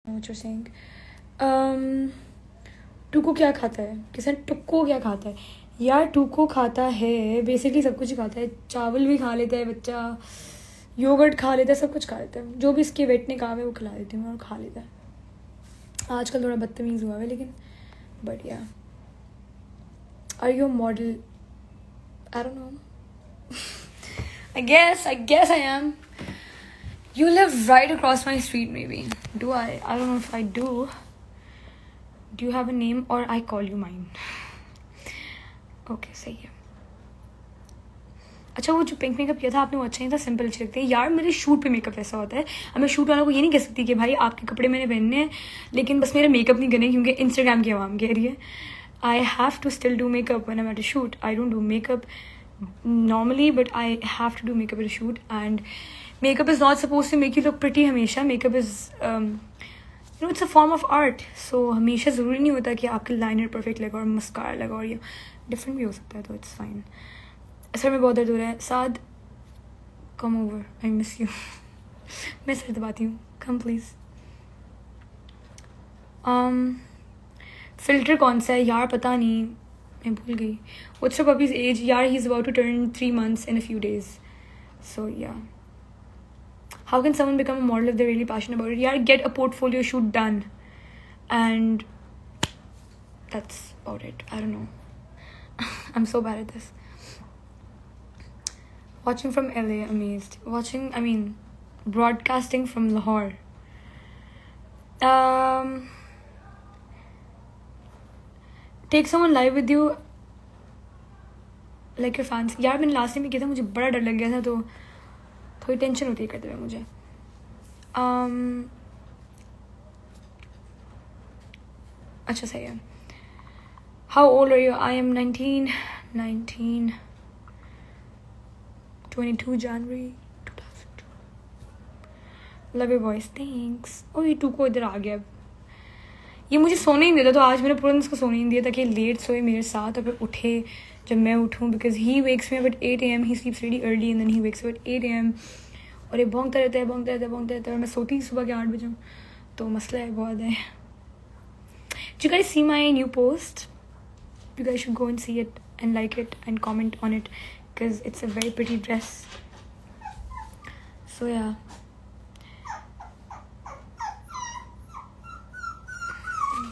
what you're saying. टूको क्या खाता है? किसान टुक्को क्या खाता है? यार टूको खाता है बेसिकली सब कुछ ही खाता है. चावल भी खा लेता है बच्चा, योगर्ट खा लेता है, सब कुछ खा लेता है. जो भी इसके वेट ने कहा है वो खिला देती हूँ और खा लेता है. आजकल थोड़ा बदतमीज़ हुआ है लेकिन बढ़िया. Are you model? I don't know. I guess I am. You live right across my street, maybe. Do I? I don't know if I do. Do you have a name or I call you mine? Okay, सही है. अच्छा वो जो pink makeup किया था आपने वो अच्छा नहीं था, सिंपल अच्छे लगते हैं. यार मेरे शूट पे मेकअप ऐसा होता है. अब मैं शूट वालों को ये नहीं कह सकती कि भाई आपके कपड़े मैंने पहनने हैं लेकिन बस मेरा मेकअप नहीं करने क्योंकि इंस्टाग्राम की आवाम कह रही है. I have to still do makeup when I'm at a shoot. I don't do makeup normally, but I have to do makeup at a shoot, and makeup is not supposed to make you look pretty हमेशा. Makeup is it's a form of art, so हमेशा ज़रूरी नहीं होता कि आपके liner perfect लगा और mascara लगा और ये डिफरेंट भी हो सकता है, तो इट्स फाइन. सर में बहुत दर्द हो रहा है. Saad come over, I miss you. मैं सर दबाती हूँ, कम प्लीज़. फिल्टर कौन सा है यार? पता नहीं, मैं भूल गई. What's your puppy's age? यार he's about to turn 3 months in a few days. So yeah. How can someone become a model if they're really passionate about it? यार get a portfolio shoot done. And that's about it. I don't know. I'm so bad at this. Watching from LA, amazed. Broadcasting from Lahore. Take someone live with you like your fans. यार मैंने last time भी किया था, मुझे बड़ा डर लग गया था तो थोड़ी टेंशन होती है करते हुए मुझे. अच्छा सही है. How old are you? I am 19, 22 January 2002. Love your voice. Thanks. Oh ये टूको इधर आ गया. ये मुझे सोने ही नहीं देता, तो आज मैंने पूरा दिन उसको सोने नहीं दिया ताकि लेट सोए मेरे साथ और फिर उठे जब मैं उठूँ. Because he wakes me up at 8 AM. He sleeps ready early and then he wakes up at 8 AM. और ये भौंकता रहता है और मैं सोती ही सुबह के 8 बजे हूँ, तो मसला है बहुत है. Do you guys see my new post? You guys should go and see it and like it and comment on it because it's a very pretty dress. So yeah.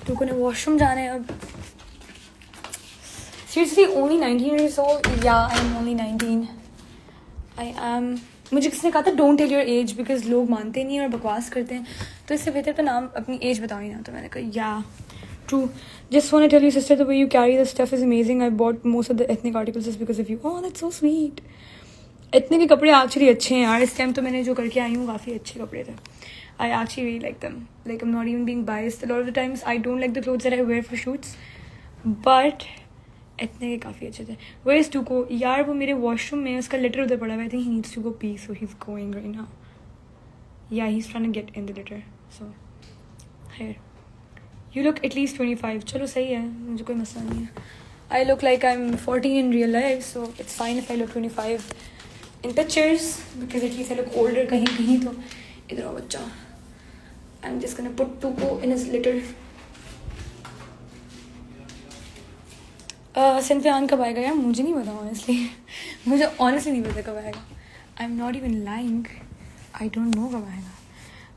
टूको ने वॉशरूम जाना है अब. Seriously, only 19 years old? Yeah, I am only 19. I am. मुझे किसी ने कहा था don't tell your age because लोग मानते नहीं और बकवास करते हैं, तो इससे बेहतर तो नाम अपनी एज बताओ ही ना. तो मैंने कहा yeah, true. Just want to tell you sister, the way you carry the stuff is amazing. I bought most of the ethnic articles just because of you. Oh, that's so sweet. ethnic के कपड़े actually अच्छे हैं यार. इस time तो मैंने जो करके आई हूँ काफ़ी अच्छे कपड़े थे. I actually really like them. Like I'm not even being biased. A lot of the times I don't like the clothes that I wear for shoots, but इतने के काफ़ी अच्छे थे. Where is Tuko? यार वो मेरे वॉशरूम में उसका लेटर उधर पड़ा हुआ है. I think he needs to go pee, so he's going right now. Yeah, he's trying to get in the litter. So here, you look at least 25. चलो सही है, मुझे कोई मसला नहीं है. I look like I'm 14 in real life, so it's fine if I look 25 in pictures because at least I look older कहीं तो. इधर आओ बच्चा. I'm just gonna put Tuko in his litter. सिंफियान कब आएगा यार? मुझे नहीं पता honestly. मुझे honestly नहीं पता कब आएगा. I'm not even lying. I don't know कब आएगा.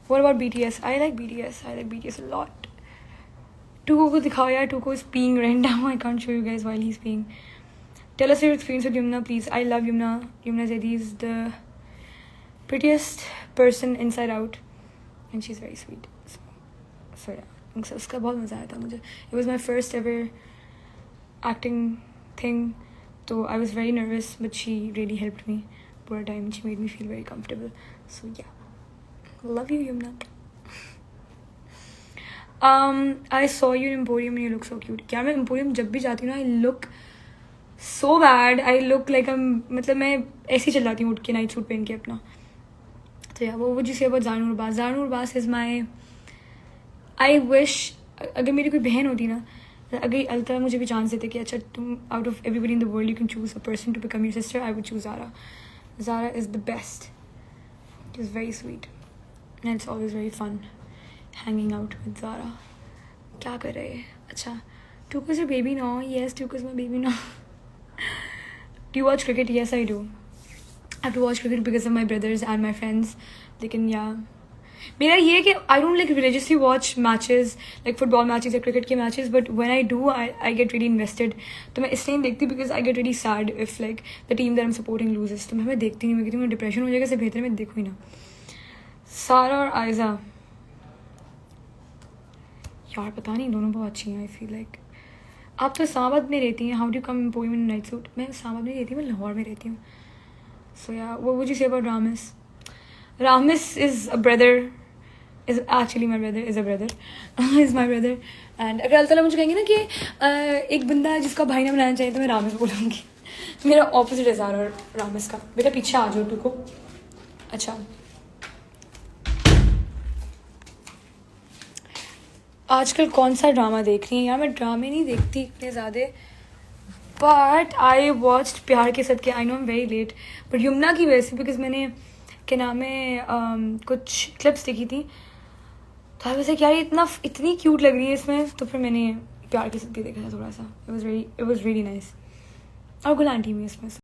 What about BTS? I like BTS a lot. Tuko को दिखाओ यार. Tuko is peeing right now. I can't show you guys while he's peeing. Tell us your experience with Yumna, please. I love Yumna. Yumna Zaidi is the prettiest person inside out. And she's very sweet. So yeah, उसका बहुत मज़ा आया था मुझे. It was my first ever acting thing, so I was very nervous, but she really helped me पूरा time. She made me feel very comfortable. So yeah, love you Yumna. I saw you in Emporium and you look so cute. यार मैं Emporium जब भी जाती हूँ ना, I look so bad. I look like मतलब मैं ऐसे ही चलाती हूँ उठ के नाइट सूट पहन के अपना. तो यार वो जिसे बहुत जानूर बास इज़ माई. आई विश अगर मेरी कोई बहन होती ना, अगर अल्ताफ़ मुझे भी चांस देते कि अच्छा तुम out of everybody in the world you can choose a person to become your sister, I would choose Zara is the best. She's very sweet and it's always very fun. Hanging out with Zara. क्या कर रहे हैं? अच्छा, Tuku is your baby now? Yes, Tuku is my baby now. Do you watch cricket? Yes, I do. I have to watch cricket because of my brothers and my friends. लेकिन yeah, मेरा ये है कि I don't like religiously watch matches like football matches या cricket के matches, but when I do, I get really invested. तो मैं इसलिए नहीं देखती because I get really sad if like the team that I'm supporting loses. तो मैं देखती नहीं, मैं कहती हूँ डिप्रेशन हो जाएगा, इससे बेहतर मैं देखूँ ही ना। सारा और आयजा यार पता नहीं, दोनों बहुत अच्छी हैं। आई फील लाइक आप तो इस्लामाबाद में रहती हैं, how do come poem in night suit? मैं इस्लामाबाद में रहती हूँ, मैं लाहौर में रहती हूँ। सो या what would you say about Ramis? Ramis is a brother, is actually my brother, is a brother is my brother। and अगर अल्लाह ताला मुझे कहेंगे ना कि एक बंदा जिसका भाई ना बनाना चाहिए तो मैं रामिस बोलूँगी। मेरा ऑपोजिट है ज़ारा और रामिस का। बेटा पीछे आ जाओ टुको। अच्छा, आजकल कौन सा ड्रामा देख रही हैं? यार मैं ड्रामे नहीं देखती इतने ज़्यादा, but I watched Pyaar Ke Sadqay. I know I am very late, but Yamuna की वजह से, बिकॉज मैंने क्या नाम है कुछ क्लिप्स देखी थी तो आई वाज लाइक यार इतनी क्यूट लग रही है इसमें, तो फिर मैंने प्यार के सदके देखा था थोड़ा सा। It was really nice. और गुल आंटी भी इसमें।